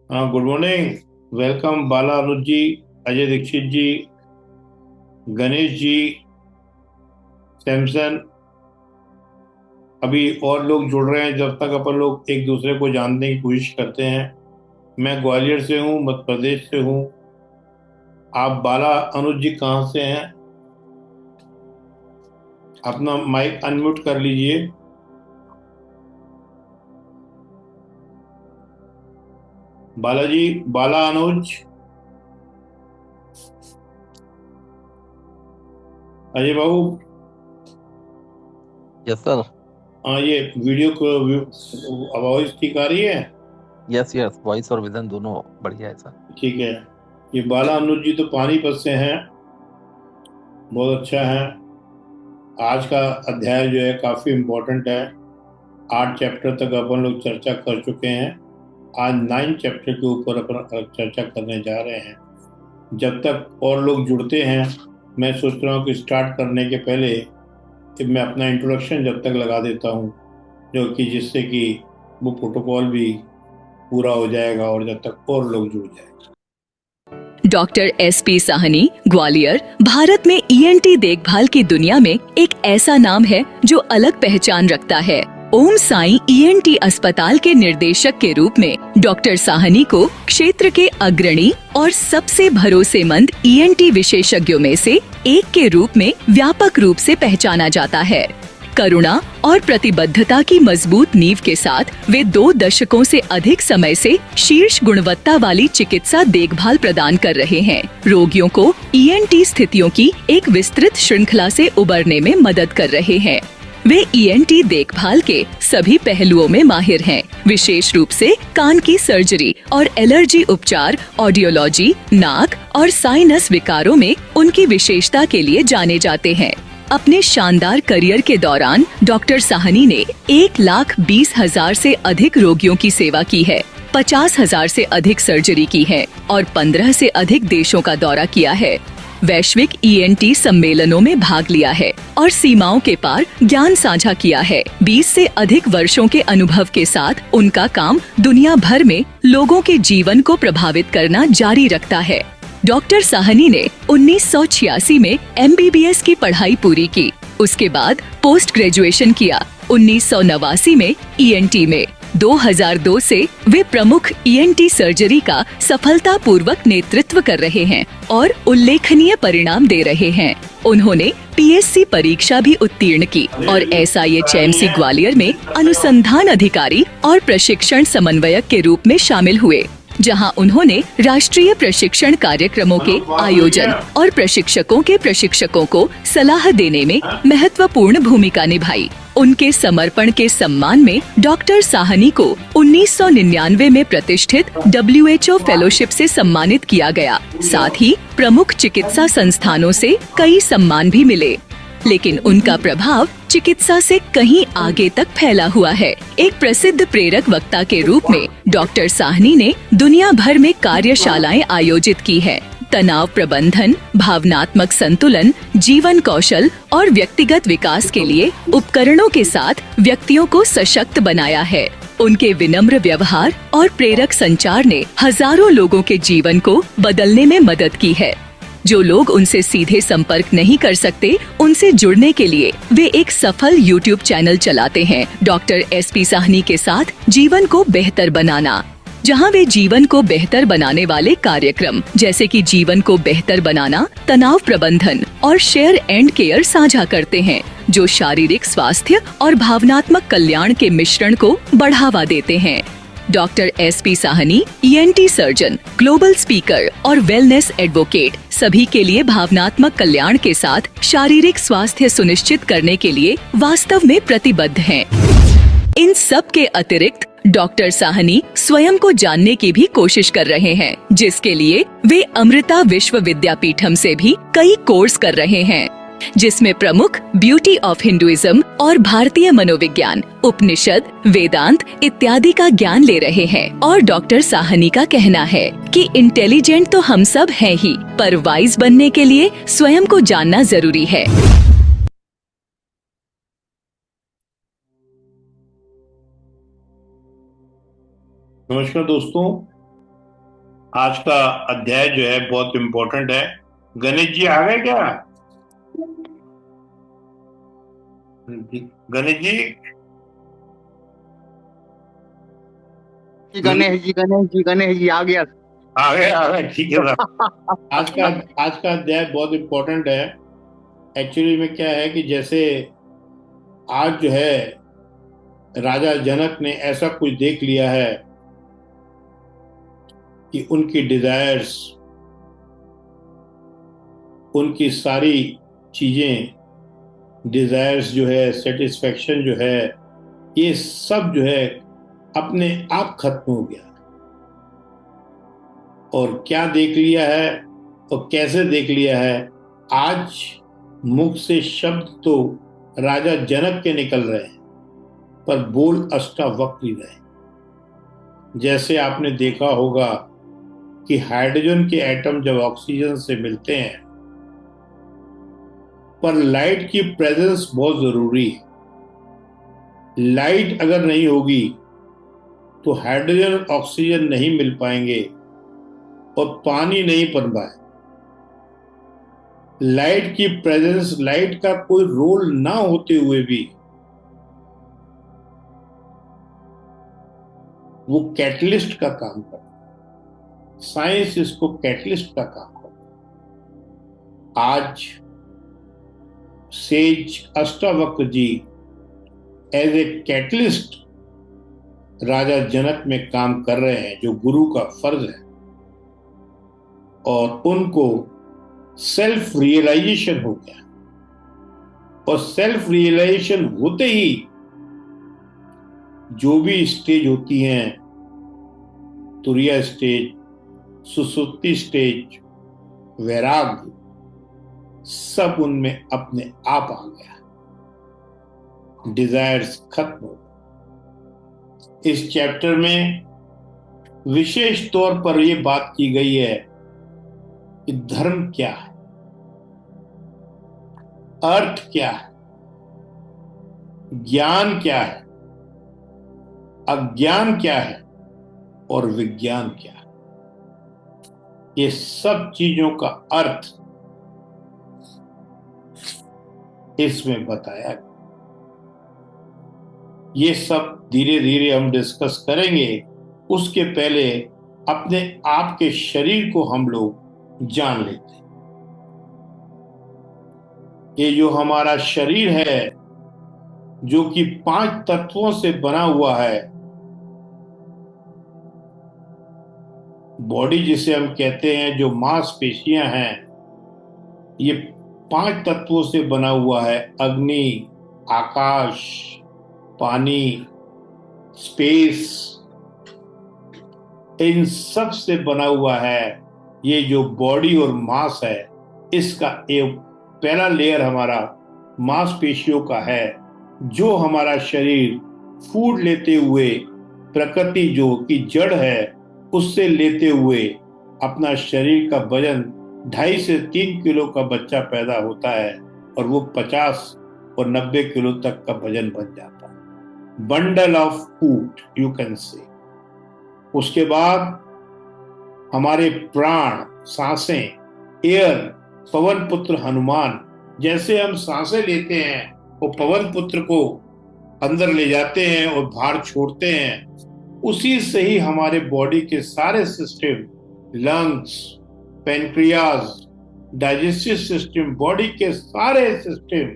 हाँ, good morning. Welcome बाला, अनुज जी, अजय दीक्षित जी, गणेश जी, सैमसन। अभी और लोग जुड़ रहे हैं। जब तक अपन लोग एक दूसरे को जानने की कोशिश करते हैं। मैं ग्वालियर से हूँ, मध्य प्रदेश से हूँ। आप बाला अनुज जी कहाँ से हैं? अपना माइक अनम्यूट कर लीजिए। बालाजी, बाला अनुज, अजय बाबू। Yes sir. हाँ, ये वीडियो को आवाज ठीक आ रही है? यस यस, वॉइस और विजन दोनों बढ़िया है सर। ठीक है। ये बाला अनुज जी तो पानीपत से हैं। बहुत अच्छा है। आज का अध्याय जो है काफी इम्पोर्टेंट है। 8 चैप्टर तक अपन लोग चर्चा कर चुके हैं। आज 9 चैप्टर के ऊपर अपन चर्चा करने जा रहे हैं। जब तक और लोग जुड़ते हैं, मैं सोच रहा हूँ कि स्टार्ट करने के पहले कि मैं अपना इंट्रोडक्शन जब तक लगा देता हूँ, जो कि जिससे कि वो प्रोटोकॉल भी पूरा हो जाएगा और जब तक और लोग जुड़ जाए। डॉक्टर SP साहनी, ग्वालियर, भारत में ENT देखभाल की दुनिया में एक ऐसा नाम है जो अलग पहचान रखता है। ओम साई ENT अस्पताल के निर्देशक के रूप में डॉक्टर साहनी को क्षेत्र के अग्रणी और सबसे भरोसेमंद ENT विशेषज्ञों में से एक के रूप में व्यापक रूप से पहचाना जाता है। करुणा और प्रतिबद्धता की मजबूत नींव के साथ वे 2 दशकों से अधिक समय से शीर्ष गुणवत्ता वाली चिकित्सा देखभाल प्रदान कर रहे हैं। रोगियों को ENT स्थितियों की एक विस्तृत श्रृंखला से उबरने में मदद कर रहे हैं। वे ENT देखभाल के सभी पहलुओं में माहिर हैं, विशेष रूप से कान की सर्जरी और एलर्जी उपचार, ऑडियोलॉजी, नाक और साइनस विकारों में उनकी विशेषता के लिए जाने जाते हैं। अपने शानदार करियर के दौरान डॉक्टर साहनी ने 1,20,000 से अधिक रोगियों की सेवा की है, 50,000 से अधिक सर्जरी की है और 15 से अधिक देशों का दौरा किया है। वैश्विक ENT सम्मेलनों में भाग लिया है और सीमाओं के पार ज्ञान साझा किया है। 20 से अधिक वर्षों के अनुभव के साथ उनका काम दुनिया भर में लोगों के जीवन को प्रभावित करना जारी रखता है। डॉक्टर साहनी ने 1986 में MBBS की पढ़ाई पूरी की। उसके बाद पोस्ट ग्रेजुएशन किया। 1989 में ENT में। 2002 से वे प्रमुख ENT सर्जरी का सफलतापूर्वक नेतृत्व कर रहे हैं और उल्लेखनीय परिणाम दे रहे हैं। उन्होंने PSC परीक्षा भी उत्तीर्ण की और SIHMC ग्वालियर में अनुसंधान अधिकारी और प्रशिक्षण समन्वयक के रूप में शामिल हुए, जहां उन्होंने राष्ट्रीय प्रशिक्षण कार्यक्रमों के आयोजन और प्रशिक्षकों को सलाह देने में महत्वपूर्ण भूमिका निभाई। उनके समर्पण के सम्मान में डॉक्टर साहनी को 1999 में प्रतिष्ठित WHO फेलोशिप से सम्मानित किया गया। साथ ही प्रमुख चिकित्सा संस्थानों से कई सम्मान भी मिले। लेकिन उनका प्रभाव चिकित्सा से कहीं आगे तक फैला हुआ है। एक प्रसिद्ध प्रेरक वक्ता के रूप में डॉक्टर साहनी ने दुनिया भर में कार्यशालाएं आयोजित की है। तनाव प्रबंधन, भावनात्मक संतुलन, जीवन कौशल और व्यक्तिगत विकास के लिए उपकरणों के साथ व्यक्तियों को सशक्त बनाया है। उनके विनम्र व्यवहार और प्रेरक संचार ने हजारों लोगों के जीवन को बदलने में मदद की है। जो लोग उनसे सीधे संपर्क नहीं कर सकते, उनसे जुड़ने के लिए वे एक सफल YouTube चैनल चलाते हैं, डॉक्टर SP साहनी के साथ जीवन को बेहतर बनाना, जहां वे जीवन को बेहतर बनाने वाले कार्यक्रम जैसे कि जीवन को बेहतर बनाना, तनाव प्रबंधन और शेयर एंड केयर साझा करते हैं, जो शारीरिक स्वास्थ्य और भावनात्मक कल्याण के मिश्रण को बढ़ावा देते हैं। Doctor SP Sahni ENT surgeon, global speaker और वेलनेस एडवोकेट सभी के लिए भावनात्मक कल्याण के साथ शारीरिक स्वास्थ्य सुनिश्चित करने के लिए वास्तव में प्रतिबद्ध हैं। इन सब के अतिरिक्त डॉक्टर साहनी स्वयं को जानने की भी कोशिश कर रहे हैं, जिसके लिए वे अमृता विश्व विद्यापीठम से भी कई कोर्स कर रहे हैं, जिसमें प्रमुख ब्यूटी ऑफ हिंदुइज्म और भारतीय मनोविज्ञान, उपनिषद, वेदांत इत्यादि का ज्ञान ले रहे हैं। और डॉक्टर साहनी का कहना है कि इंटेलिजेंट तो हम सब हैं ही, पर वाइज बनने के लिए स्वयं को जानना जरूरी है। नमस्कार दोस्तों, आज का अध्याय जो है बहुत इम्पोर्टेंट है। गणेश जी आ गए क्या? गणेश जी, जी गणेश जी गणेश जी गणेश जी आ गया। आ गए, ठीक है साहब। आज का अध्याय बहुत इम्पोर्टेंट है। एक्चुअली में क्या है कि जैसे आज जो है राजा जनक ने ऐसा कुछ देख लिया है कि उनकी डिजायर्स, उनकी सारी चीजें, डिजायर्स जो है, सेटिस्फेक्शन जो है, ये सब जो है अपने आप खत्म हो गया। और क्या देख लिया है और कैसे देख लिया है? आज मुख से शब्द तो राजा जनक के निकल रहे हैं पर बोल अष्टावक्र रहे। जैसे आपने देखा होगा कि हाइड्रोजन के एटम जब ऑक्सीजन से मिलते हैं, पर लाइट की प्रेजेंस बहुत जरूरी है। लाइट अगर नहीं होगी तो हाइड्रोजन और ऑक्सीजन नहीं मिल पाएंगे और पानी नहीं बन पाए। लाइट की प्रेजेंस, लाइट का कोई रोल ना होते हुए भी वो कैटलिस्ट का काम करता है। साइंस इसको कैटलिस्ट का काम करता है। आज sage Ashtavakra ji as a catalyst Raja Janak में काम कर रहे हैं, जो गुरु का फर्ज है। और उनको सेल्फ रियलाइजेशन हो गया, और सेल्फ रियलाइजेशन होते ही जो भी स्टेज होती हैं, तुरिया स्टेज, सुसुप्ति स्टेज, वैराग्य, सब उनमें अपने आप आ गया। डिजायर्स खत्म हो गए। इस चैप्टर में विशेष तौर पर यह बात की गई है कि धर्म क्या है, अर्थ क्या है, ज्ञान क्या है, अज्ञान क्या है और विज्ञान क्या है। ये सब चीजों का अर्थ इसमें बताया गया। ये सब धीरे धीरे हम डिस्कस करेंगे। उसके पहले अपने आप के शरीर को हम लोग जान लेते हैं। ये जो हमारा शरीर है, जो कि 5 तत्वों से बना हुआ है, बॉडी जिसे हम कहते हैं, जो मांसपेशियां हैं, ये 5 तत्वों से बना हुआ है। अग्नि, आकाश, पानी, स्पेस, इन सब से बना हुआ है। ये जो बॉडी और मांस है, इसका एक पहला लेयर हमारा मांसपेशियों का है, जो हमारा शरीर फूड लेते हुए, प्रकृति जो कि जड़ है, उससे लेते हुए अपना शरीर का वजन 2.5 से 3 किलो का बच्चा पैदा होता है और वो 50 और 90 किलो तक का वजन बन जाता है। Bundle of food you can say. उसके बाद हमारे प्राण, सांसें, एयर, पवन पुत्र हनुमान, जैसे हम सांसें लेते हैं वो पवन पुत्र को अंदर ले जाते हैं और बाहर छोड़ते हैं, उसी से ही हमारे बॉडी के सारे system, lungs, pancreas, digestive system, body के सारे सिस्टम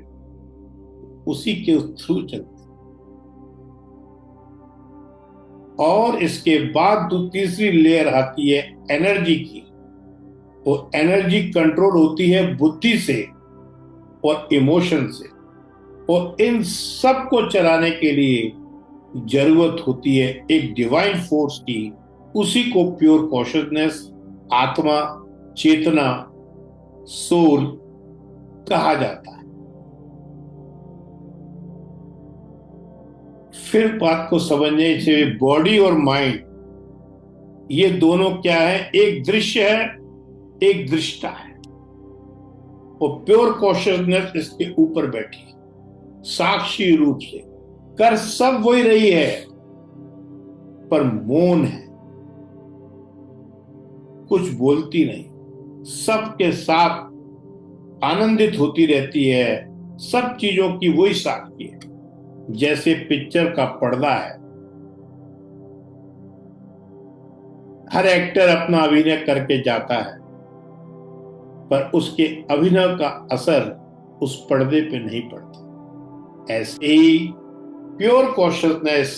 उसी के थ्रू चलते हैं। और इसके बाद तीसरी लेयर आती है एनर्जी की। वो एनर्जी कंट्रोल होती है बुद्धि से और इमोशन से, और इन सब को चलाने के लिए जरूरत होती है एक डिवाइन फोर्स की। उसी को प्योर कॉन्शियसनेस, आत्मा, चेतना, सोल कहा जाता है। फिर बात को समझने से, बॉडी और माइंड ये दोनों क्या है? एक दृश्य है, एक दृष्टा है। और प्योर कॉन्शियसनेस इसके ऊपर बैठी है, साक्षी रूप से। कर सब वही रही है पर मौन है। कुछ बोलती नहीं, सबके साथ आनंदित होती रहती है, सब चीजों की वही साक्षी है। जैसे पिक्चर का पर्दा है, हर एक्टर अपना अभिनय करके जाता है, पर उसके अभिनय का असर उस पर्दे पे नहीं पड़ता। ऐसे ही प्योर कॉन्शियसनेस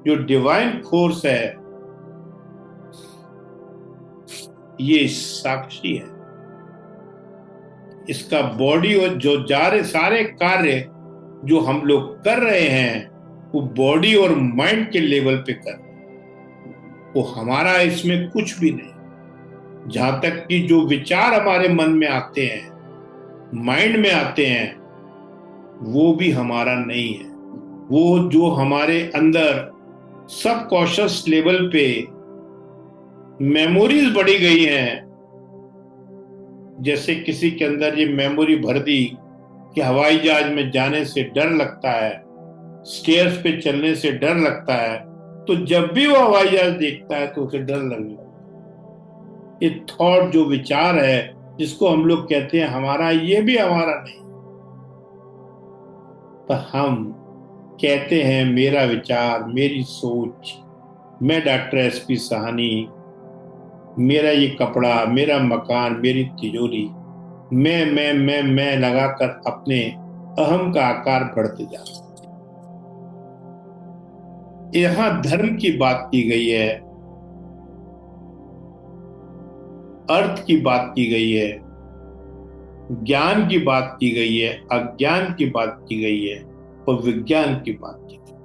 जो डिवाइन फोर्स है, ये साक्षी है। इसका बॉडी और जो सारे कार्य जो हम लोग कर रहे हैं वो बॉडी और माइंड के लेवल पे कर रहे हैं, वो हमारा इसमें कुछ भी नहीं। जहां तक कि जो विचार हमारे मन में आते हैं, माइंड में आते हैं, वो भी हमारा नहीं है। वो जो हमारे अंदर सबकॉन्शियस लेवल पे मेमोरीज बढ़ी गई हैं, जैसे किसी के अंदर ये मेमोरी भर दी कि हवाई जहाज में जाने से डर लगता है, स्टेयर्स पे चलने से डर लगता है, तो जब भी वो हवाई जहाज देखता है तो उसे डर लगने लगता है। ये थॉट जो विचार है जिसको हम लोग कहते हैं हमारा, ये भी हमारा नहीं, पर हम कहते हैं मेरा विचार, मेरी सोच, मैं डॉक्टर एसपी साहनी, मेरा ये कपड़ा, मेरा मकान, मेरी तिजोरी, मैं लगाकर अपने अहम का आकार बढ़ते जाता। यहां धर्म की बात की गई है, अर्थ की बात की गई है, ज्ञान की बात की गई है, अज्ञान की बात की गई है और विज्ञान की बात की गई।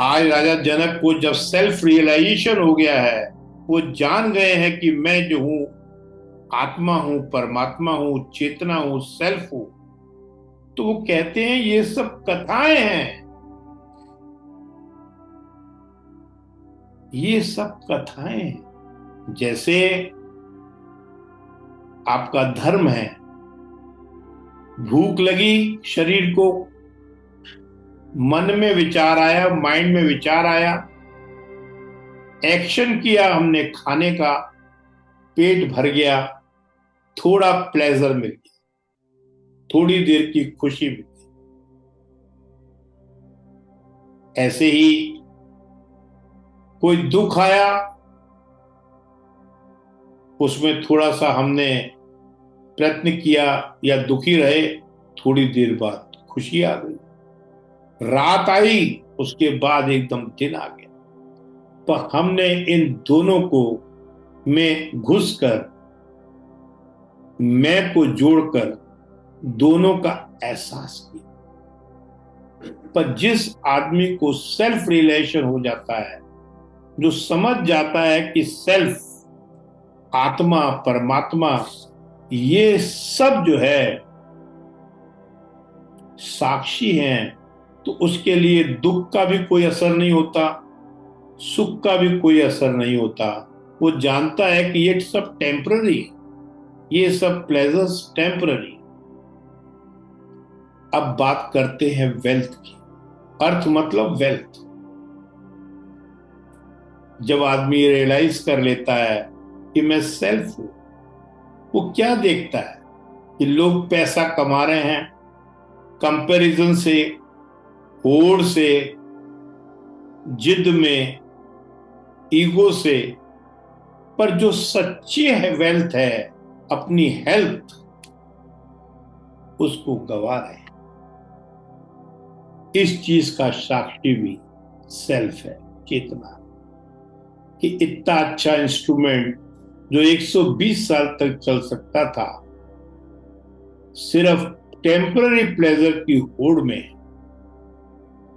आज राजा जनक को जब सेल्फ रियलाइजेशन हो गया है, वो जान गए हैं कि मैं जो हूं आत्मा हूं, परमात्मा हूं, चेतना हूं, सेल्फ हूं, तो वो कहते हैं ये सब कथाएं हैं, ये सब कथाएं हैं। जैसे आपका धर्म है, भूख लगी शरीर को, मन में विचार आया, माइंड में विचार आया, एक्शन किया हमने खाने का, पेट भर गया, थोड़ा प्लेजर मिल गया, थोड़ी देर की खुशी मिल गई। ऐसे ही कोई दुख आया, उसमें थोड़ा सा हमने प्रयत्न किया या दुखी रहे, थोड़ी देर बाद खुशी आ गई। रात आई, उसके बाद एकदम दिन आ गया। पर हमने इन दोनों को में घुसकर, मैं को जोड़कर दोनों का एहसास किया। पर जिस आदमी को सेल्फ रियलाइजेशन हो जाता है, जो समझ जाता है कि सेल्फ, आत्मा, परमात्मा, ये सब जो है साक्षी हैं, तो उसके लिए दुख का भी कोई असर नहीं होता, सुख का भी कोई असर नहीं होता। वो जानता है कि ये सब टेम्पररी, ये सब प्लेजर्स टेम्पररी। अब बात करते हैं वेल्थ की। अर्थ मतलब वेल्थ। जब आदमी रियलाइज कर लेता है कि मैं सेल्फ हूं, वो क्या देखता है कि लोग पैसा कमा रहे हैं कंपैरिजन से, होड़ से, जिद में, ईगो से, पर जो सच्ची है वेल्थ है, अपनी हेल्थ, उसको गवा रहे हैं। इस चीज का साक्षी भी सेल्फ है, चेतना, कि इतना अच्छा इंस्ट्रूमेंट जो 120 साल तक चल सकता था, सिर्फ टेम्पररी प्लेजर की होड़ में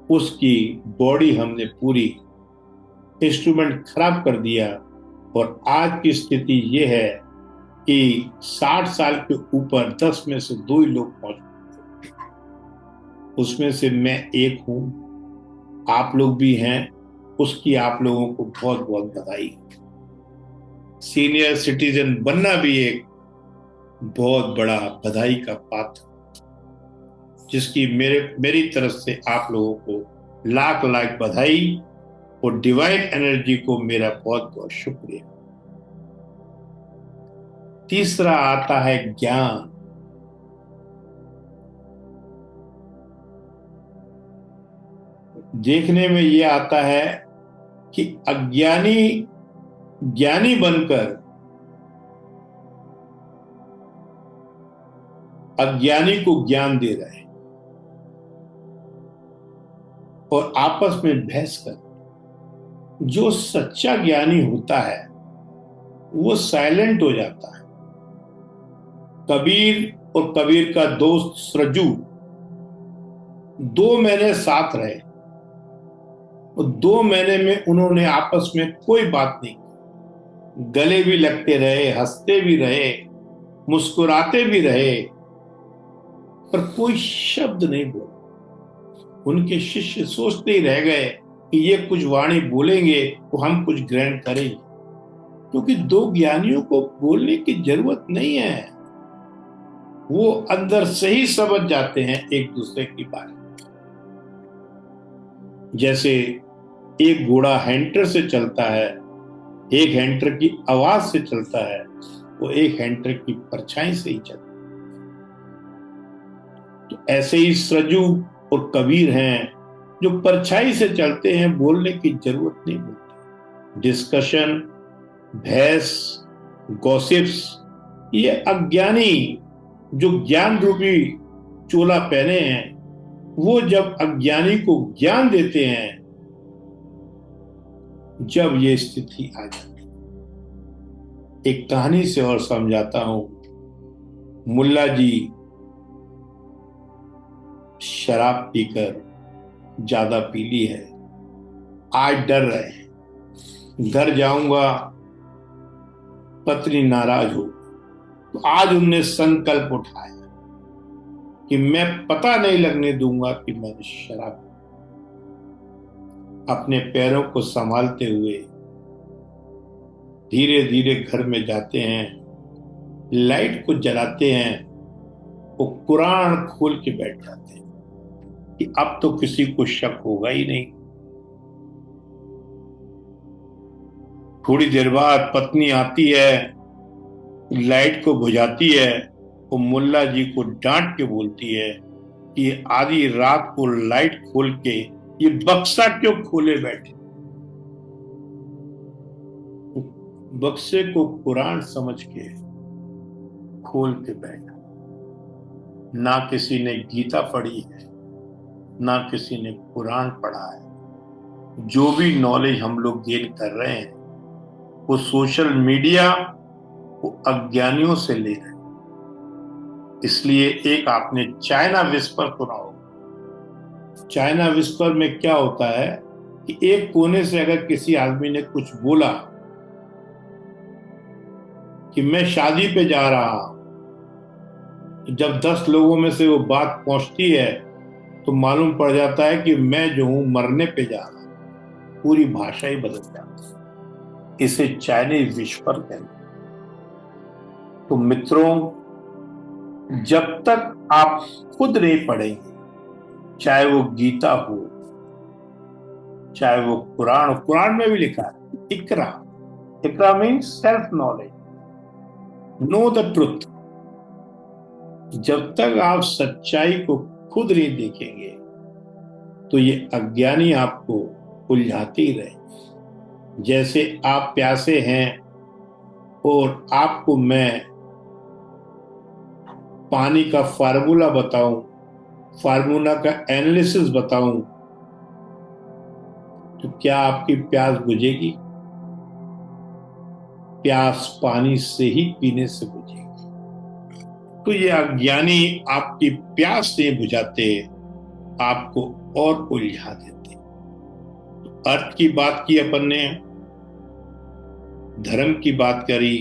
उसकी बॉडी हमने पूरी इंस्ट्रूमेंट खराब कर दिया। और आज की स्थिति यह है कि 60 साल के ऊपर 10 में से 2 ही लोग पहुंच, उसमें से मैं एक हूं, आप लोग भी हैं। उसकी आप लोगों को बहुत बहुत बधाई। सीनियर सिटीजन बनना भी एक बहुत बड़ा बधाई का पात्र, जिसकी मेरी तरफ से आप लोगों को लाख लाख बधाई और डिवाइन एनर्जी को मेरा बहुत बहुत शुक्रिया। तीसरा आता है ज्ञान। देखने में ये आता है कि अज्ञानी ज्ञानी बनकर अज्ञानी को ज्ञान दे रहे हैं और आपस में बहस कर। जो सच्चा ज्ञानी होता है वो साइलेंट हो जाता है। कबीर और कबीर का दोस्त सरजू 2 महीने साथ रहे और 2 महीने में उन्होंने आपस में कोई बात नहीं की। गले भी लगते रहे, हंसते भी रहे, मुस्कुराते भी रहे, पर कोई शब्द नहीं बोला। उनके शिष्य सोचते ही रह गए कि ये कुछ वाणी बोलेंगे तो हम कुछ ग्रहण करेंगे, क्योंकि 2 ज्ञानियों को बोलने की जरूरत नहीं है। वो अंदर से ही समझ जाते हैं एक दूसरे की बात। जैसे एक घोड़ा हैंटर से चलता है, एक हैंटर की आवाज से चलता है, वो एक हैंटर की परछाई से ही चलता है। तो ऐसे ही सरजू और कबीर हैं जो परछाई से चलते हैं, बोलने की जरूरत नहीं बोलते। डिस्कशन, बहस, गॉसिप्स, ये अज्ञानी जो ज्ञान रूपी चोला पहने हैं, वो जब अज्ञानी को ज्ञान देते हैं, जब ये स्थिति आ जाती है। एक कहानी से और समझाता हूं। मुल्ला जी शराब पीकर ज्यादा पी ली है, आज डर रहे हैं घर जाऊंगा पत्नी नाराज हो। तो आज उनने संकल्प उठाया कि मैं पता नहीं लगने दूंगा कि मैंने शराब। अपने पैरों को संभालते हुए धीरे धीरे घर में जाते हैं, लाइट को जलाते हैं, वो कुरान खोल के बैठ जाते हैं कि अब तो किसी को शक होगा ही नहीं। थोड़ी देर बाद पत्नी आती है, लाइट को बुझाती है, वो मुल्ला जी को डांट के बोलती है कि आधी रात को लाइट खोल के ये बक्सा क्यों खोले बैठे। बक्से को कुरान समझ के खोल के बैठा। ना किसी ने गीता पढ़ी है, ना किसी ने कुरान पढ़ा है। जो भी नॉलेज हम लोग गेन कर रहे हैं वो सोशल मीडिया, वो अज्ञानियों से ले रहे हैं। इसलिए एक आपने चाइना विस्पर सुना होगा। चाइना विस्पर में क्या होता है कि एक कोने से अगर किसी आदमी ने कुछ बोला कि मैं शादी पे जा रहा हूं, जब 10 लोगों में से वो बात पहुंचती है तो मालूम पड़ जाता है कि मैं जो हूं मरने पे जा रहा हूं। पूरी भाषा ही बदल जाती है। इसे चाइनीज विस्पर कहते हैं। तो मित्रों, जब तक आप खुद नहीं पढ़ेंगे, चाहे वो गीता हो, चाहे वो कुरान हो, कुरान में भी लिखा है इकरा। इकरा means self knowledge, know the truth. जब तक आप सच्चाई को खुद नहीं देखेंगे तो ये अज्ञानी आपको उलझाते ही रहे। जैसे आप प्यासे हैं और आपको मैं पानी का फार्मूला बताऊं, फार्मूला का एनालिसिस बताऊं, तो क्या आपकी प्यास बुझेगी? प्यास पानी से ही पीने से बुझेगी। तो ये अज्ञानी आपकी प्यास नहीं बुझाते, आपको और उलझा देते। तो अर्थ की बात की अपन ने, धर्म की बात करी,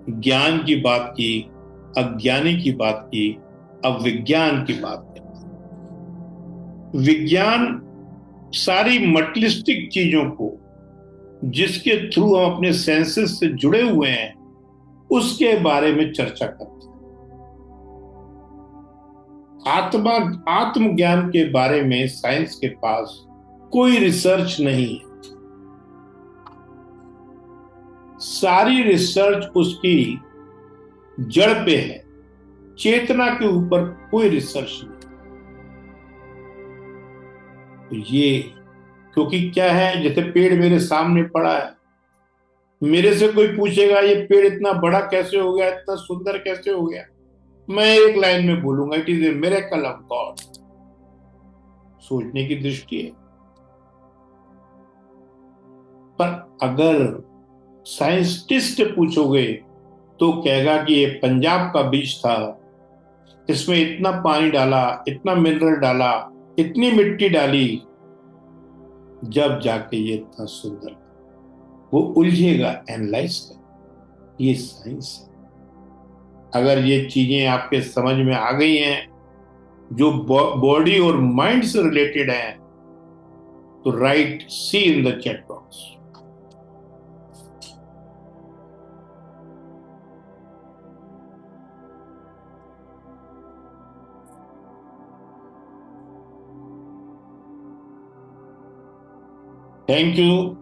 ज्ञान की बात की, अज्ञानी की बात की, अब विज्ञान की बात करते हैं। विज्ञान सारी मटेरियलिस्टिक चीजों को, जिसके थ्रू हम अपने सेंसेस से जुड़े हुए हैं, उसके बारे में चर्चा करते हैं। आत्मज्ञान के बारे में साइंस के पास कोई रिसर्च नहीं है। सारी रिसर्च उसकी जड़ पे है, चेतना के ऊपर कोई रिसर्च नहीं। तो ये क्योंकि क्या है, जैसे पेड़ मेरे सामने पड़ा है, मेरे से कोई पूछेगा ये पेड़ इतना बड़ा कैसे हो गया, इतना सुंदर कैसे हो गया, मैं एक लाइन में बोलूंगा it is a miracle of God. सोचने की दृष्टि है। पर अगर साइंटिस्ट से पूछोगे तो कहेगा कि ये पंजाब का बीज था, इसमें इतना पानी डाला, इतना मिनरल डाला, इतनी मिट्टी डाली, जब जाके ये इतना सुंदर। वो उलझेगा, एनालाइज कर। ये साइंस है। अगर ये चीजें आपके समझ में आ गई हैं जो बॉडी और माइंड से रिलेटेड हैं, तो write C in the chat box. Thank you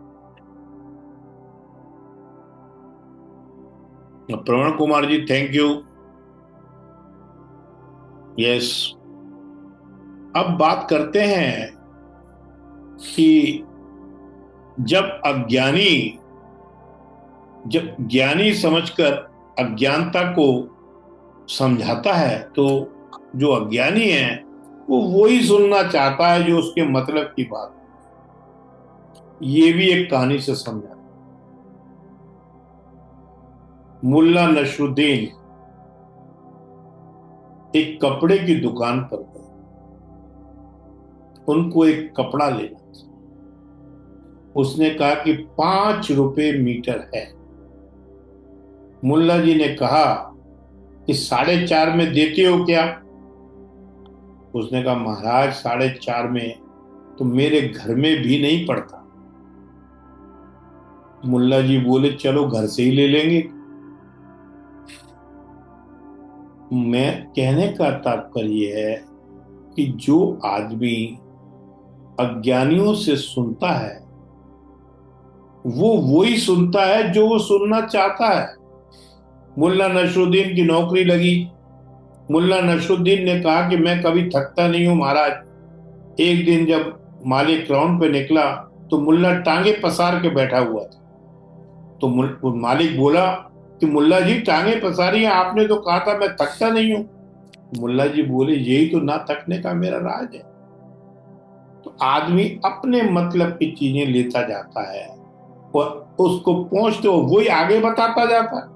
Pravan Kumar ji, thank you. Yes, अब बात करते हैं कि जब ज्ञानी समझकर अज्ञानता को समझाता है, तो जो अज्ञानी है वो वही सुनना चाहता है जो उसके मतलब की बात। ये भी एक कहानी से समझा। मुल्ला नसरुद्दीन एक कपड़े की दुकान पर गए। उनको एक कपड़ा लेना था। उसने कहा कि 5 रुपए मीटर है। मुल्ला जी ने कहा कि 4.5 में देते हो क्या? उसने कहा महाराज 4.5 में तो मेरे घर में भी नहीं पड़ता। मुल्ला जी बोले चलो घर से ही ले लेंगे। मैं कहने का तात्पर्य है कि जो आदमी अज्ञानियों से सुनता है वो वही सुनता है जो वो सुनना चाहता है। मुल्ला नसरुद्दीन की नौकरी लगी। मुल्ला नसरुद्दीन ने कहा कि मैं कभी थकता नहीं हूं महाराज। एक दिन जब मालिक ग्राउंड पे निकला तो मुल्ला टांगे पसार के बैठा हुआ था। तो मालिक बोला कि मुल्ला जी टांगे पसारी हैं, आपने तो कहा था मैं थकता नहीं हूं। मुल्ला जी बोले यही तो ना थकने का मेरा राज है। तो आदमी अपने मतलब की चीजें लेता जाता है और उसको पहुंचते हो वही आगे बताता जाता है,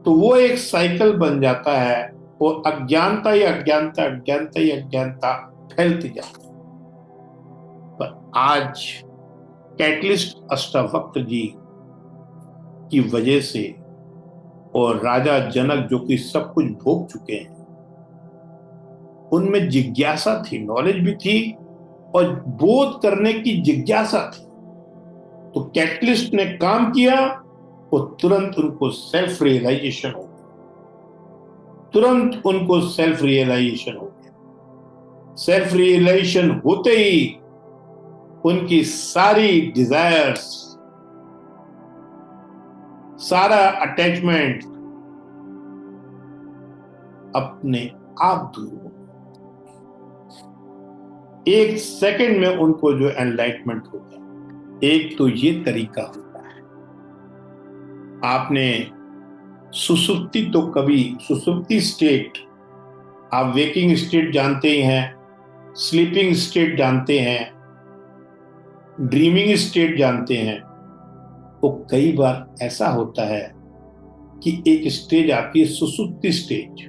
तो वो एक साइकिल बन जाता है और अज्ञानता ही अज्ञानता, अज्ञानता ही अज्ञानता फैलती जाती है। पर आज कैटलिस्ट अष्टावक्र जी की वजह से और राजा जनक जो कि सब कुछ भोग चुके हैं, उनमें जिज्ञासा थी, नॉलेज भी थी और बोध करने की जिज्ञासा थी। तो कैटलिस्ट ने काम किया और तुरंत उनको सेल्फ रियलाइजेशन हो गया। तुरंत उनको सेल्फ रियलाइजेशन हो गया। सेल्फ रियलाइजेशन होते ही उनकी सारी डिजायर्स, सारा अटैचमेंट अपने आप दूर हो गया। एक सेकंड में उनको जो एनलाइटमेंट हो गया। एक तो ये तरीका होता है। आपने सुसुप्ति तो कभी, सुसुप्ति स्टेट, आप वेकिंग स्टेट जानते ही हैं, स्लीपिंग स्टेट जानते हैं, ड्रीमिंग स्टेट जानते हैं। तो कई बार ऐसा होता है कि एक स्टेज आती है सुसुप्ति स्टेज।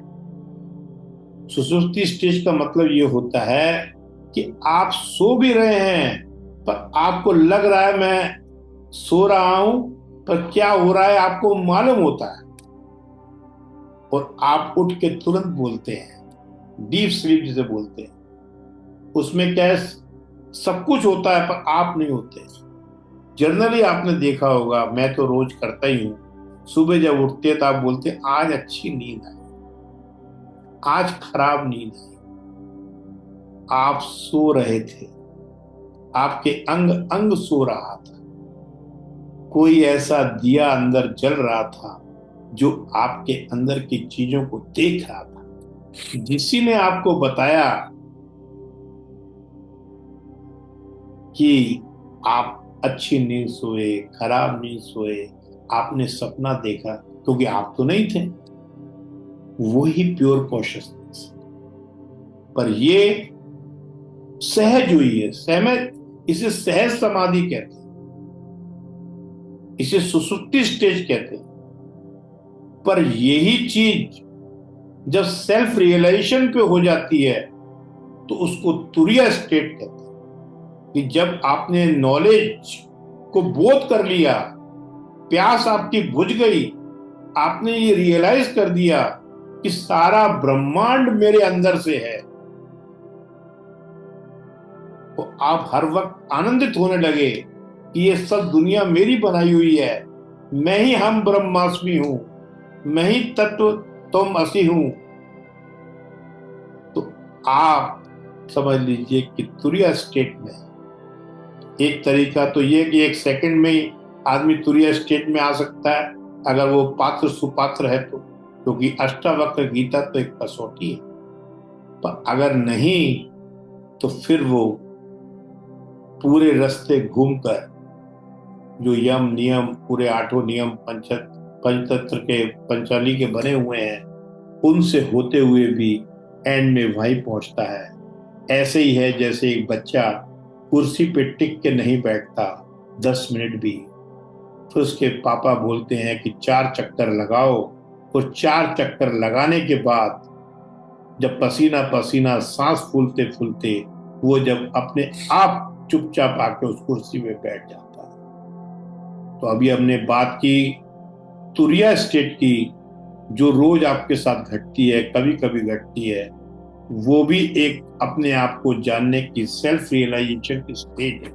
सुसुप्ति स्टेज का मतलब ये होता है कि आप सो भी रहे हैं पर आपको लग रहा है मैं सो रहा हूं, पर क्या हो रहा है आपको मालूम होता है और आप उठ के तुरंत बोलते हैं। डीप स्लीप जिसे बोलते हैं, उसमें क्या है, सब कुछ होता है पर आप नहीं होते। जनरली आपने देखा होगा, मैं तो रोज करता ही हूं, सुबह जब उठते तो आप बोलते आज अच्छी नींद आई, आज खराब नींद आई। आप सो रहे थे, आपके अंग अंग सो रहा था, कोई ऐसा दिया अंदर जल रहा था जो आपके अंदर की चीजों को देख रहा था। किसी ने आपको बताया कि आप अच्छी नींद सोए, खराब नींद सोए, आपने सपना देखा, क्योंकि आप तो नहीं थे। वही प्योर कॉन्शियसनेस। पर ये सहज हुई है, सहमत, इसे सहज समाधि कहते हैं, इसे सुसुप्ति स्टेज कहते हैं। पर यही चीज जब सेल्फ रियलाइजेशन पे हो जाती है तो उसको तुरिया स्टेट कहते हैं। कि जब आपने नॉलेज को बोध कर लिया, प्यास आपकी बुझ गई, आपने ये रियलाइज कर दिया कि सारा ब्रह्मांड मेरे अंदर से है, तो आप हर वक्त आनंदित होने लगे कि ये सब दुनिया मेरी बनाई हुई है, मैं ही हम ब्रह्मास्मि हूं, मैं ही तत्व तुम असि हूं। तो आप समझ लीजिए कि तुरिया स्टेट में। एक तरीका तो ये कि एक सेकंड में ही आदमी तुरिया स्टेट में आ सकता है, अगर वो पात्र सुपात्र है तो, क्योंकि अष्टावक्र गीता तो एक कसौटी है। पर अगर नहीं तो फिर वो पूरे रास्ते घूमकर, जो यम नियम, पूरे 8 नियम पंचतंत्र के, पंचाली के बने हुए हैं, उनसे होते हुए भी एंड में वही पहुंचता है। ऐसे ही है जैसे एक बच्चा कुर्सी पे टिक के नहीं बैठता 10 मिनट भी, फिर उसके पापा बोलते हैं कि 4 चक्कर लगाओ, और 4 चक्कर लगाने के बाद जब पसीना पसीना, सांस फूलते फूलते, वो जब अपने आप चुपचाप आके उस कुर्सी में बैठ जाता है। तो अभी हमने बात की तुरिया स्टेट की, जो रोज आपके साथ घटती है, कभी कभी घटती है, वो भी एक अपने आप को जानने की सेल्फ रियलाइजेशन की स्टेज है।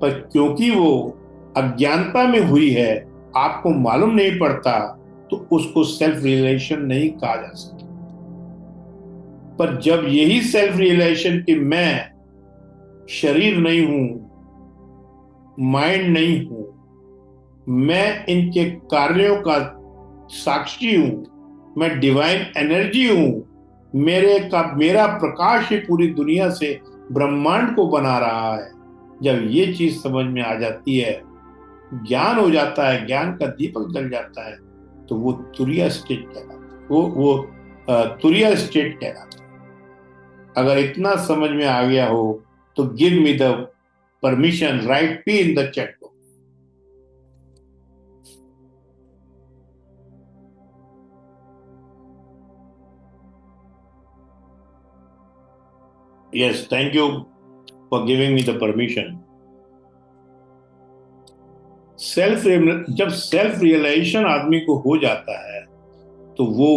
पर क्योंकि वो अज्ञानता में हुई है, आपको मालूम नहीं पड़ता, तो उसको सेल्फ रियलाइजेशन नहीं कहा जा सकता। पर जब यही सेल्फ रियलाइजेशन कि मैं शरीर नहीं हूं, माइंड नहीं हूं, मैं इनके कार्यों का साक्षी हूं, मैं डिवाइन एनर्जी हूं, मेरा प्रकाश ही पूरी दुनिया से ब्रह्मांड को बना रहा है। जब ये चीज समझ में आ जाती है, ज्ञान हो जाता है, ज्ञान का दीपक जल जाता है, तो वो तुरिया स्टेट कहलाता है। वो तुरिया स्टेट कहलाता है। अगर इतना समझ में आ गया हो तो give me the permission, right P in the chat box. Yes, thank you for giving me the permission. जब सेल्फ रियलाइजेशन आदमी को हो जाता है, तो वो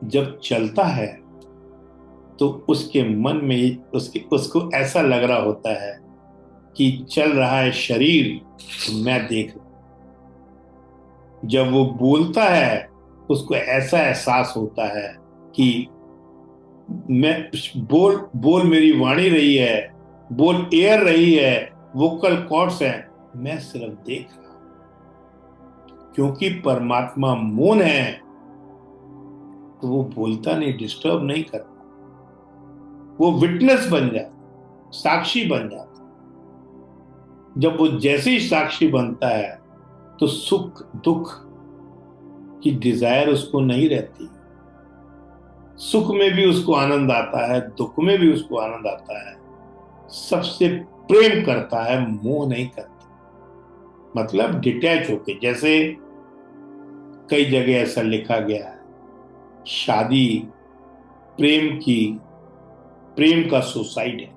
जब चलता है तो उसके मन में उसको ऐसा लग रहा होता है कि चल रहा है शरीर, मैं देख रहा हूं। जब वो बोलता है, उसको ऐसा एहसास होता है कि मैं बोल मेरी वाणी रही है, बोल एयर रही है, वोकल कॉर्ड्स हैं, मैं सिर्फ देख रहा हूं। क्योंकि परमात्मा मौन है, तो वो बोलता नहीं, डिस्टर्ब नहीं करता, वो विटनेस बन जाता, साक्षी बन जाता। जब वो जैसे ही साक्षी बनता है, तो सुख दुख की डिजायर उसको नहीं रहती। सुख में भी उसको आनंद आता है, दुख में भी उसको आनंद आता है। सबसे प्रेम करता है, मोह नहीं करता। मतलब डिटैच होके, जैसे कई जगह ऐसा लिखा गया है, शादी प्रेम का सुसाइड है।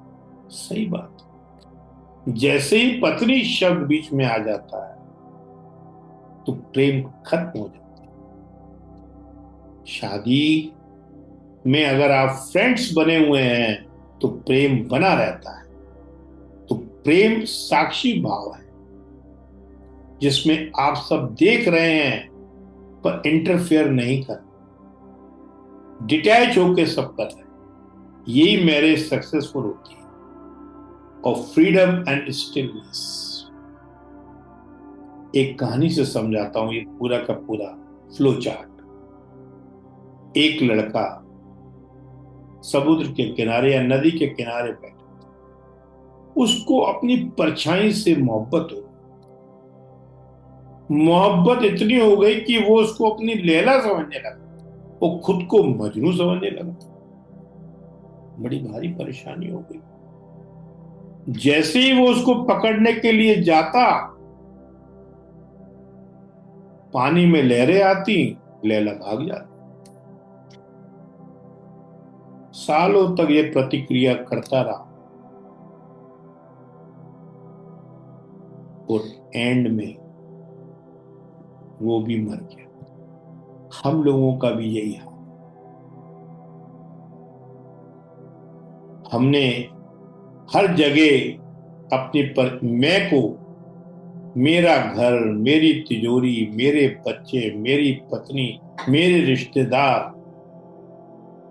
सही बात। जैसे ही पत्नी शब्द बीच में आ जाता है, तो प्रेम खत्म हो जाता है। शादी में अगर आप फ्रेंड्स बने हुए हैं, तो प्रेम बना रहता है। तो प्रेम साक्षी भाव है, जिसमें आप सब देख रहे हैं पर इंटरफेयर नहीं कर, डिटैच होके सब कर रहे हैं। यही मैरिज सक्सेसफुल होती है। और फ्रीडम एंड स्टिलनेस, एक कहानी से समझाता हूं ये पूरा का पूरा फ्लो चार्ट। एक लड़का समुद्र के किनारे या नदी के किनारे बैठा, उसको अपनी परछाई से मोहब्बत इतनी हो गई कि वो उसको अपनी लैला समझने लगा, वो खुद को मजनू समझने लगा। बड़ी भारी परेशानी हो गई। जैसे ही वो उसको पकड़ने के लिए जाता, पानी में लहरें आती, लैला भाग जाती। सालों तक ये प्रतिक्रिया करता रहा और एंड में वो भी मर गया। हम लोगों का भी यही हाल। हमने हर जगह अपनी मैं को, मेरा घर, मेरी तिजोरी, मेरे बच्चे, मेरी पत्नी, मेरे रिश्तेदार,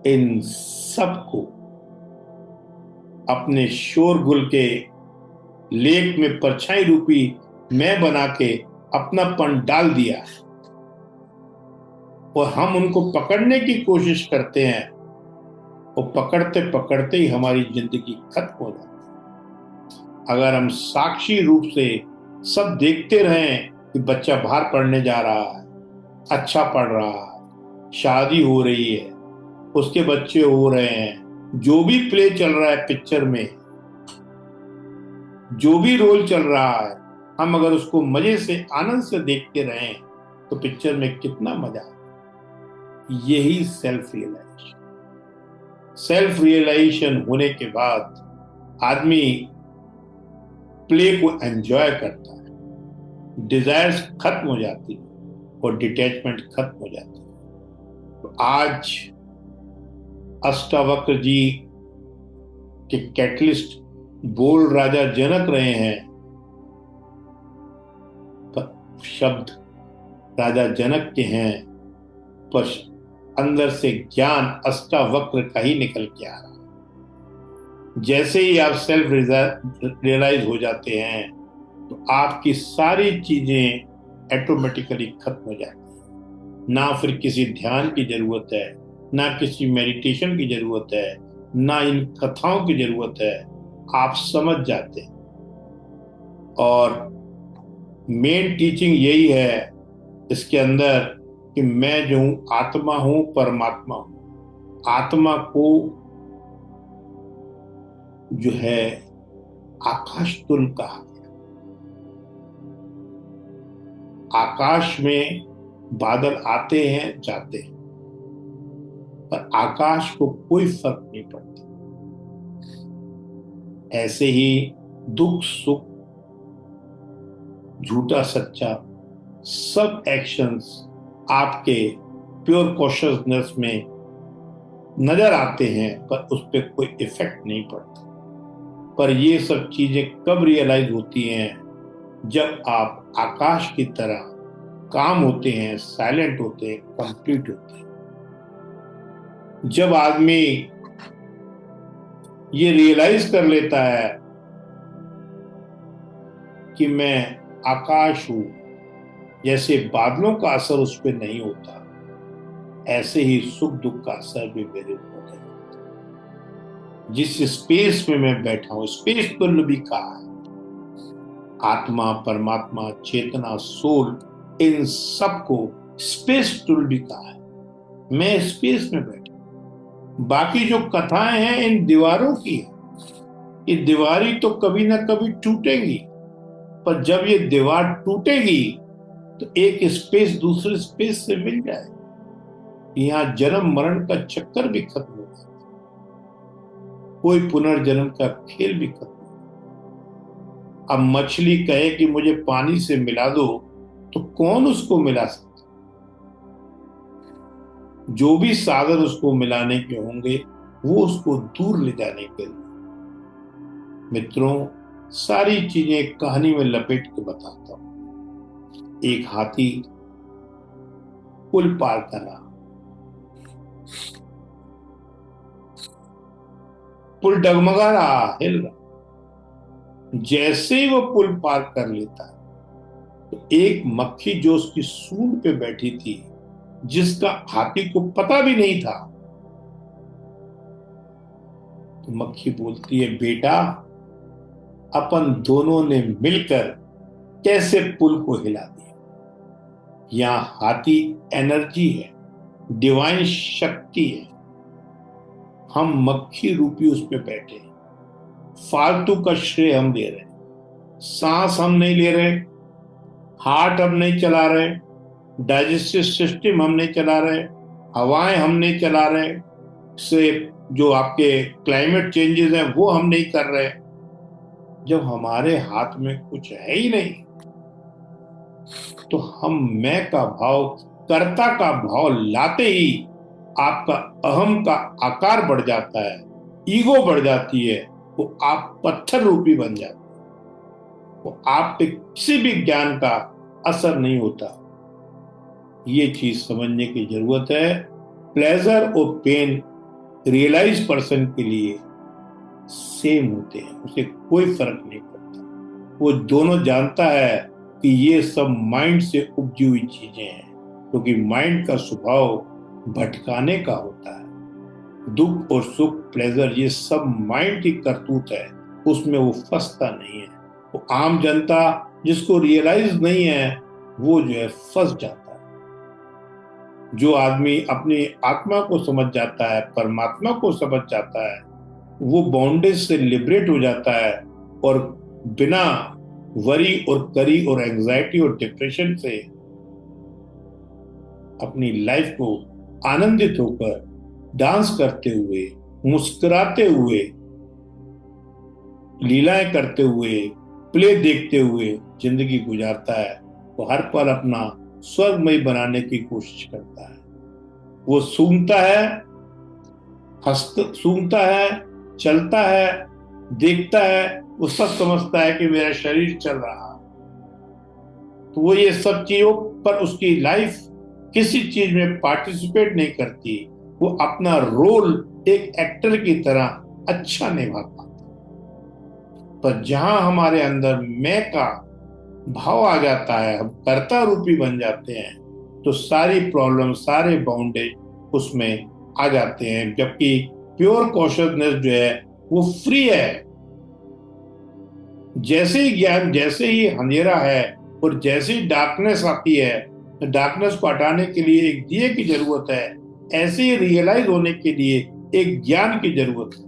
इन सबको अपने शोरगुल के लेक में परछाई रूपी मैं बना के अपनापन डाल दिया और हम उनको पकड़ने की कोशिश करते हैं और पकड़ते पकड़ते ही हमारी जिंदगी खत्म हो जाती है। अगर हम साक्षी रूप से सब देखते रहें कि बच्चा बाहर पढ़ने जा रहा है, अच्छा पढ़ रहा है, शादी हो रही है, उसके बच्चे हो रहे हैं, जो भी प्ले चल रहा है पिक्चर में, जो भी रोल चल रहा है, हम अगर उसको मजे से आनंद से देखते रहें तो पिक्चर में कितना मजा आता है। यही सेल्फ रियलाइजेशन होने के बाद आदमी प्ले को एंजॉय करता है, डिजायर्स खत्म हो जाती है और डिटैचमेंट खत्म हो जाती है। तो आज अष्टावक्र जी के कैटलिस्ट बोल राजा जनक रहे हैं, पर शब्द राजा जनक के हैं, पर अंदर से ज्ञान अष्टावक्र का ही निकल के आ रहा है। जैसे ही आप सेल्फ रियलाइज हो जाते हैं तो आपकी सारी चीजें ऑटोमेटिकली खत्म हो जाती हैं। ना फिर किसी ध्यान की जरूरत है, ना किसी मेडिटेशन की जरूरत है, ना इन कथाओं की जरूरत है। आप समझ जाते हैं। और मेन टीचिंग यही है इसके अंदर कि मैं जो हूं आत्मा हूं, परमात्मा हूं। आत्मा को जो है आकाश तुल कहा गया। आकाश में बादल आते हैं जाते हैं, पर आकाश को कोई फर्क नहीं पड़ता। ऐसे ही दुख सुख, झूठा सच्चा, सब एक्शंस आपके प्योर कॉन्शियसनेस में नजर आते हैं, पर उस पर कोई इफेक्ट नहीं पड़ता। पर ये सब चीजें कब रियलाइज होती हैं? जब आप आकाश की तरह काम होते हैं, साइलेंट होते हैं, कंप्लीट होते हैं। जब आदमी ये रियलाइज कर लेता है कि मैं आकाश हूं, जैसे बादलों का असर उस पर नहीं होता, ऐसे ही सुख दुख का असर भी मेरे ऊपर नहीं होता। जिस स्पेस में मैं बैठा हूं, स्पेस तुल्य भी कहा है। आत्मा, परमात्मा, चेतना, सोल, इन सबको स्पेस तुल्य भी कहा है। मैं स्पेस में बैठा, बाकी जो कथाएं हैं इन दीवारों की है। ये दीवारी तो कभी ना कभी टूटेंगी, पर जब ये दीवार टूटेगी तो एक स्पेस दूसरे स्पेस से मिल जाए। यहां जन्म मरण का चक्कर भी खत्म हो जाता है, कोई पुनर्जन्म का खेल भी खत्म हो जाता। अब मछली कहे कि मुझे पानी से मिला दो, तो कौन उसको मिला सकता? जो भी साधन उसको मिलाने के होंगे वो उसको दूर ले जाने के लिए। मित्रों, सारी चीजें कहानी में लपेट के बताता हूं। एक हाथी पुल पार कर रहा, पुल डगमगा रहा, हिल रहा। जैसे ही वो पुल पार कर लेता है, तो एक मक्खी जो उसकी सूंड पे बैठी थी, जिसका हाथी को पता भी नहीं था, तो मक्खी बोलती है, बेटा अपन दोनों ने मिलकर कैसे पुल को हिला दिया। यहां हाथी एनर्जी है, डिवाइन शक्ति है, हम मक्खी रूपी उस पे बैठे हैं। फालतू का श्रेय हम ले रहे हैं, सांस हम नहीं ले रहे, हार्ट हम नहीं चला रहे, डाइजेस्टिव सिस्टम हम नहीं चला रहे, हवाएं हम नहीं चला रहे, से जो आपके क्लाइमेट चेंजेस हैं वो हम नहीं कर रहे। जब हमारे हाथ में कुछ है ही नहीं, तो हम मैं का भाव, कर्ता का भाव लाते ही आपका अहम का आकार बढ़ जाता है, ईगो बढ़ जाती है, वो आप पत्थर रूपी बन जाते हैं, वो आप पे किसी भी ज्ञान का असर नहीं होता। ये चीज समझने की जरूरत है। प्लेजर और पेन रियलाइज पर्सन के लिए सेम होते हैं, उसे कोई फर्क नहीं पड़ता। वो दोनों जानता है कि ये सब माइंड से उपजी हुई चीजें हैं, क्योंकि माइंड का स्वभाव भटकाने का होता है। दुख और सुख, प्लेजर, ये सब माइंड की करतूत है, उसमें वो फंसता नहीं है। वो आम जनता जिसको रियलाइज नहीं है, वो जो है फंस जाता है। जो आदमी अपनी आत्मा को समझ जाता है, परमात्मा को समझ जाता है, वो बाउंडेज से लिबरेट हो जाता है और बिना वरी और करी और एंजाइटी और डिप्रेशन से अपनी लाइफ को आनंदित होकर, डांस करते हुए, मुस्कुराते हुए, लीलाएं करते हुए, प्ले देखते हुए जिंदगी गुजारता है। वो हर पल अपना स्वर्गमय बनाने की कोशिश करता है। वो सूंघता है, सूंघता है, चलता है, देखता है, वो सब समझता है कि मेरा शरीर चल रहा है। तो वो ये सब चीजों पर उसकी लाइफ किसी चीज में पार्टिसिपेट नहीं करती। वो अपना रोल एक एक्टर की तरह अच्छा निभा पाता। पर जहां हमारे अंदर मैं का भाव आ जाता है, हम कर्ता रूपी बन जाते हैं, तो सारी प्रॉब्लम, सारे बाउंडेज उसमें आ जाते हैं। जबकि प्योर कॉन्शियसनेस जो है वो फ्री है। जैसे ही ज्ञान, जैसे ही अंधेरा है और जैसे ही डार्कनेस आती है, तो डार्कनेस को हटाने के लिए एक दिए की जरूरत है। ऐसे ही रियलाइज होने के लिए एक ज्ञान की जरूरत है।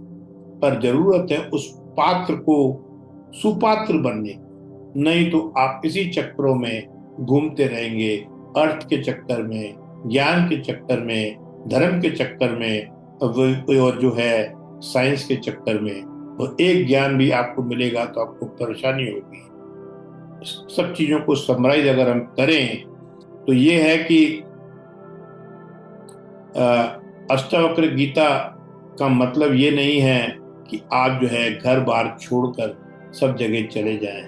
पर जरूरत है उस पात्र को सुपात्र बनने की। नहीं तो आप इसी चक्रों में घूमते रहेंगे, अर्थ के चक्कर में, ज्ञान के चक्कर में, धर्म के चक्कर में, और जो है साइंस के चक्कर में। और एक ज्ञान भी आपको मिलेगा तो आपको परेशानी होगी। सब चीजों को समराइज अगर हम करें तो ये है कि अष्टावक्र गीता का मतलब ये नहीं है कि आप जो है घर बार छोड़कर सब जगह चले जाएं।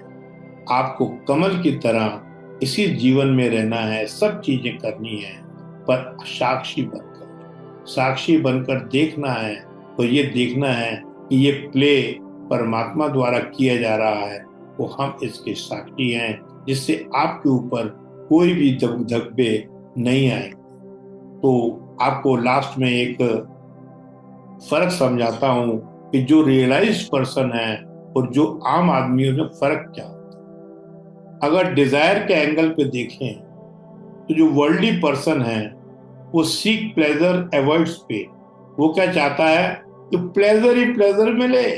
आपको कमल की तरह इसी जीवन में रहना है, सब चीजें करनी है, पर साक्षी बनकर देखना है। तो ये देखना है कि ये प्ले परमात्मा द्वारा किया जा रहा है, वो हम इसके साक्षी हैं, जिससे आपके ऊपर कोई भी धब्बे नहीं आएंगे। तो आपको लास्ट में एक फर्क समझाता हूं कि जो रियलाइज्ड पर्सन है और जो आम आदमी है, फर्क क्या होता है। अगर डिजायर के एंगल पे देखें तो जो वर्ल्डली पर्सन है वो सीक प्लेजर अवॉइड्स पेन। वो क्या चाहता है कि प्लेजर ही प्लेजर मिले,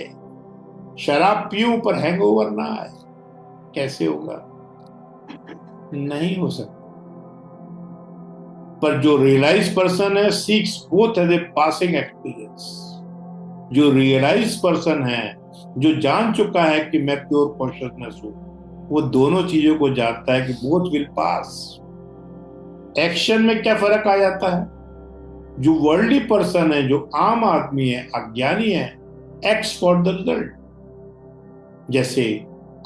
शराब पीऊं पर हैंगओवर ना आए। कैसे होगा? नहीं हो सकता। पर जो रियलाइज पर्सन है seeks both as a passing experience. जो रियलाइज पर्सन है, जो जान चुका है कि मैं प्योर कॉन्शियसनेस हूं, वो दोनों चीजों को जानता है कि बोथ विल पास। एक्शन में क्या फर्क आ जाता है? जो वर्ल्डली पर्सन है, जो आम आदमी है, अज्ञानी है, एक्स फॉर द रिजल्ट। जैसे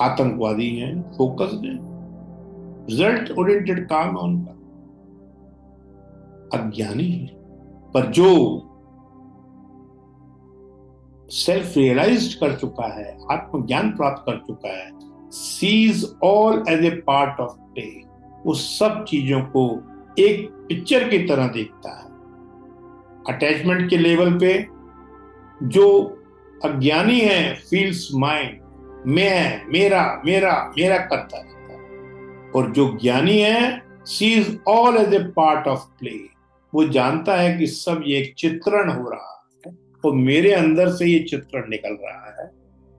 आतंकवादी हैं, फोकस्ड हैं, रिजल्ट ओरिएंटेड काम है उनका, अज्ञानी है। पर जो सेल्फ रियलाइज्ड कर चुका है, आत्मज्ञान प्राप्त कर चुका है, sees all as a part of play. वो सब चीजों को एक पिक्चर की तरह देखता है। अटैचमेंट के लेवल पे जो अज्ञानी है फील्स माइंड, मैं, मेरा मेरा मेरा करता रहता है। और जो ज्ञानी है sees all as a part of play. वो जानता है कि सब ये एक चित्रण हो रहा है और मेरे अंदर से ये चित्रण निकल रहा है,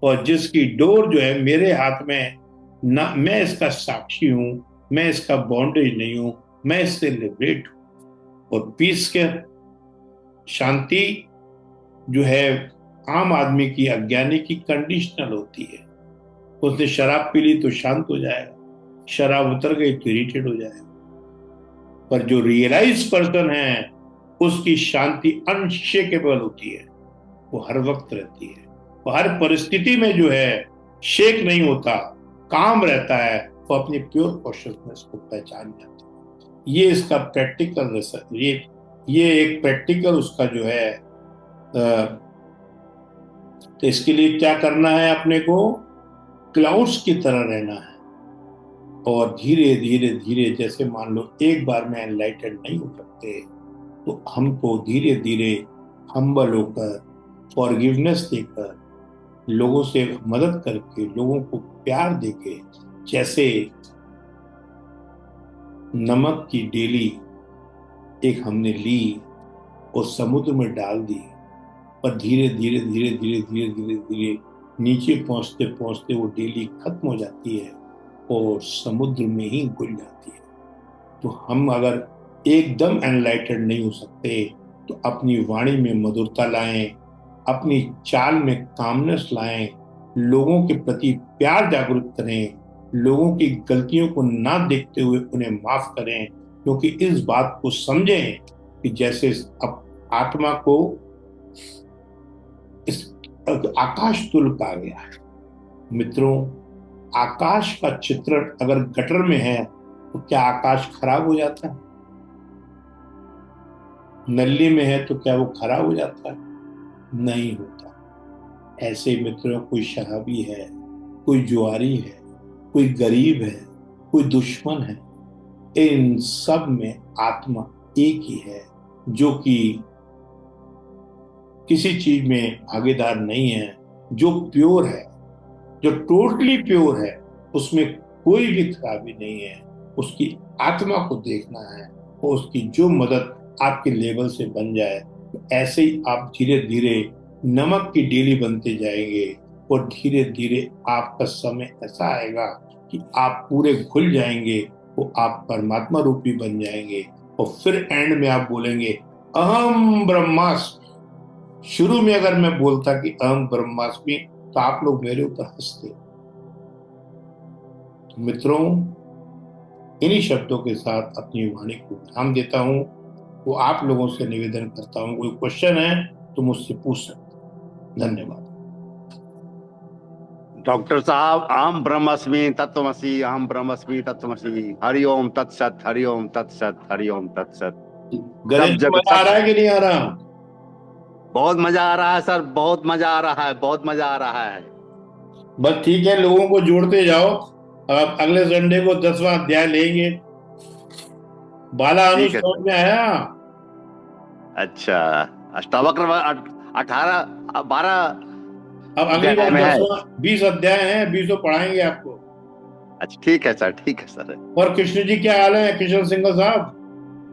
और जिसकी डोर जो है मेरे हाथ में ना, मैं इसका साक्षी हूं, मैं इसका बॉन्डेज नहीं हूं, मैं इससे लिबरेट हूं। और पीस के शांति जो है आम आदमी की, अज्ञानी की कंडीशनल होती है। उसने शराब पी ली तो शांत हो जाएगा, शराब उतर गई तो इरिटेट हो जाएगा। पर जो रियलाइज पर्सन है उसकी शांति अनशेकेबल होती है, वो हर वक्त रहती है, वो हर परिस्थिति में जो है शेक नहीं होता, काम रहता है, वो अपनी प्योर कॉन्शियसनेस को पहचान जाता है। ये इसका प्रैक्टिकल रिसर्च, ये एक प्रैक्टिकल उसका जो है। तो इसके लिए क्या करना है, अपने को क्लाउड्स की तरह रहना है और धीरे धीरे धीरे, जैसे मान लो एक बार में एनलाइटेंड नहीं हो सकते, तो हमको धीरे धीरे हम्बल होकर, फॉरगिवनेस देकर, लोगों से मदद करके, लोगों को प्यार देके, जैसे नमक की डेली एक हमने ली और समुद्र में डाल दी, और धीरे धीरे धीरे धीरे धीरे धीरे धीरे नीचे पहुंचते पहुंचते वो डेली खत्म हो जाती है और समुद्र में ही घुल जाती है। तो हम अगर एकदम एनलाइटेड नहीं हो सकते तो अपनी वाणी में मधुरता लाएं, अपनी चाल में कामनेस लाएं, लोगों के प्रति प्यार जागरूक करें, लोगों की गलतियों को ना देखते हुए उन्हें माफ करें, क्योंकि इस बात को समझें कि जैसे अब आत्मा को इस आकाश तुल पा गया है। मित्रों, आकाश का चित्रण अगर गटर में है तो क्या आकाश खराब हो जाता है? नली में है तो क्या वो खराब हो जाता है? नहीं होता। ऐसे मित्रों, कोई शराबी है, कोई जुआरी है, कोई गरीब है, कोई दुश्मन है, इन सब में आत्मा एक ही है, जो कि किसी चीज में भागीदार नहीं है, जो प्योर है, जो टोटली प्योर है, उसमें कोई भी खराबी नहीं है। उसकी आत्मा को देखना है और उसकी जो मदद आपके लेवल से बन जाए, तो ऐसे ही आप धीरे धीरे नमक की डेली बनते जाएंगे और धीरे धीरे आपका समय ऐसा आएगा कि आप पूरे घुल जाएंगे, वो आप परमात्मा रूपी बन जाएंगे। और फिर एंड में आप बोलेंगे अहम ब्रह्मास्मि। शुरू में अगर मैं बोलता कि अहम ब्रह्मास्मि तो आप लोग मेरे ऊपर हंसते। मित्रों, इन्हीं शब्दों के साथ अपनी वाणी को विराम देता हूं। वो आप लोगों से निवेदन करता हूं, कोई क्वेश्चन है तो मुझसे पूछ सकते। धन्यवाद। डॉक्टर साहब, अहम ब्रह्मस्मि तत्त्वमसि, अहम ब्रह्मस्मि तत्त्वमसि। हरि ओम तत्सत, हरि ओम तत्सत, हरि ओम तत्सत। गणेश जी, मजा आ रहा है कि नहीं आ रहा? बहुत मजा आ रहा है सर, बहुत मजा आ रहा है, बहुत मजा आ रहा है। बस ठीक है, लोगों को जोड़ते जाओ। अब अगले संडे को 10वां अध्याय लेंगे। बाला अनुज समझ में आया? अच्छा, अष्टावक्र 18 12। अब अगली बार 20 अध्याय हैं, 20 पढ़ाएंगे आपको। अच्छा, ठीक है सर, ठीक है सर। और कृष्ण जी क्या हाल है? किशन सिंह साहब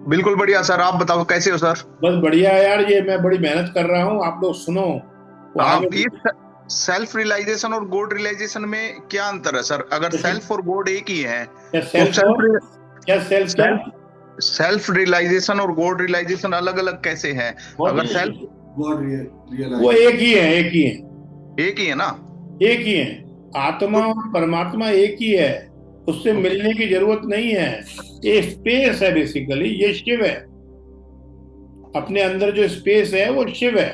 बिल्कुल बढ़िया सर, आप बताओ कैसे हो सर? बस बढ़िया है यार, ये मैं बड़ी मेहनत कर रहा हूँ, आप लोग सुनो। सेल्फ रियलाइजेशन और गॉड रियलाइजेशन में क्या अंतर है सर? अगर सेल्फ और गॉड एक ही है तो सेल्फ रियलाइजेशन और गॉड रियलाइजेशन अलग अलग कैसे हैं? अगर सेल्फ वो एक ही है, एक ही है, एक ही है ना? एक ही है। आत्मा और परमात्मा एक ही है, उससे मिलने की जरूरत नहीं है। ये स्पेस है, बेसिकली ये शिव है। अपने अंदर जो स्पेस है वो शिव है।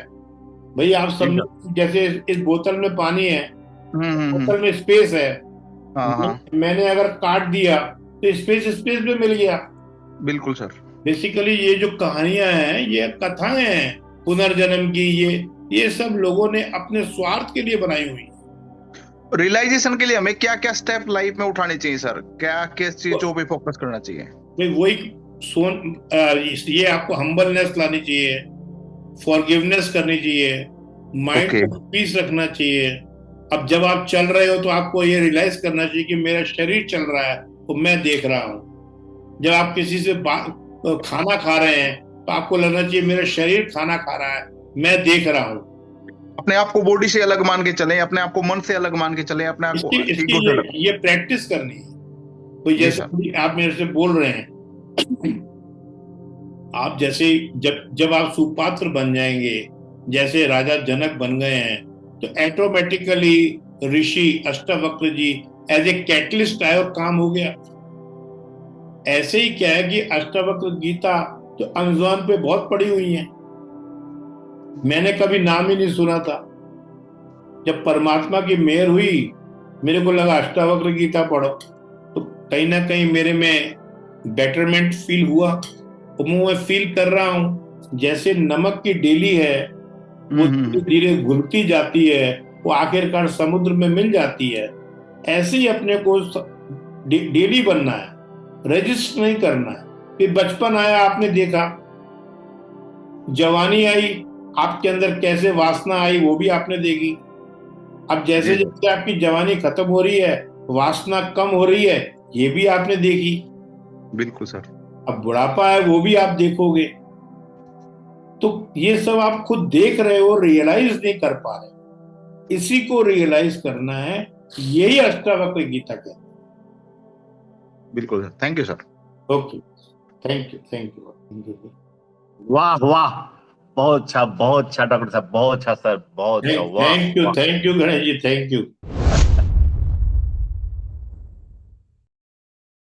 भाई आप समझो, जैसे इस बोतल में पानी है, बोतल में स्पेस है। मैंने अगर काट दिया तो स्पेस स्पेस में मिल गया। बिल्कुल सर। बेसिकली ये जो कहानियां हैं, ये कथाएं हैं पुनर्जन्म की, ये सब लोगों ने अपने स्वार्थ के लिए बनाई हुई। रियलाइजेशन के लिए हमें क्या क्या स्टेप लाइफ में उठाने चाहिए सर? क्या किस चीजों पे फोकस करना चाहिए? भाई वही ये आपको हम्बलनेस लानी चाहिए, फॉरगिवनेस करनी चाहिए, माइंड ओके। को पीस रखना चाहिए। अब जब आप चल रहे हो तो आपको ये रियलाइज करना चाहिए कि मेरा शरीर चल रहा है तो मैं देख रहा हूँ। जब आप किसी से खाना खा रहे हैं तो आपको लगना चाहिए मेरा शरीर खाना खा रहा है, मैं देख रहा हूँ। अपने आप को बॉडी से अलग मान के चले, अपने आप को मन से अलग मान के चले, अपने आप को इसकी ईगो से अलग। ये प्रैक्टिस करनी है। तो जी जैसे सर। आप मेरे से बोल रहे हैं, आप जैसे जब आप सुपात्र बन जाएंगे, जैसे राजा जनक बन गए हैं, तो automatically Rishi Ashtavakra ji as a catalyst आए और काम हो गया। ऐसे ही क्या है कि अष्टावक्र गीता तो अमेज़न पे बहुत पड़ी हुई है, मैंने कभी नाम ही नहीं सुना था। जब परमात्मा की मेहर हुई, मेरे को लगा अष्टावक्र गीता पढ़ो, तो कहीं ना कहीं मेरे में बेटरमेंट फील हुआ। तो मैं फील कर रहा हूँ जैसे नमक की डेली है, वो धीरे धीरे घुलती जाती है, वो आखिरकार समुद्र में मिल जाती है। ऐसे ही अपने को डेली बनना है, रजिस्ट नहीं करना है। फिर बचपन आया, आपने देखा, जवानी आई, आपके अंदर कैसे वासना आई वो भी आपने देखी। अब जैसे जैसे आपकी जवानी खत्म हो रही है, वासना कम हो रही है, ये भी आपने देखी। बिल्कुल सर। अब बुढ़ापा है, वो भी आप देखोगे। तो ये सब आप खुद देख रहे हो, रियलाइज नहीं कर पा रहे। इसी को रियलाइज करना है, यही अष्टावक्र गीता कहते हैं। बिल्कुल sir, thank you sir. Okay, thank you. वाह वाह, बहुत अच्छा डॉक्टर साहब, बहुत अच्छा सर, बहुत अच्छा, वाह thank you Ganesh ji, thank you.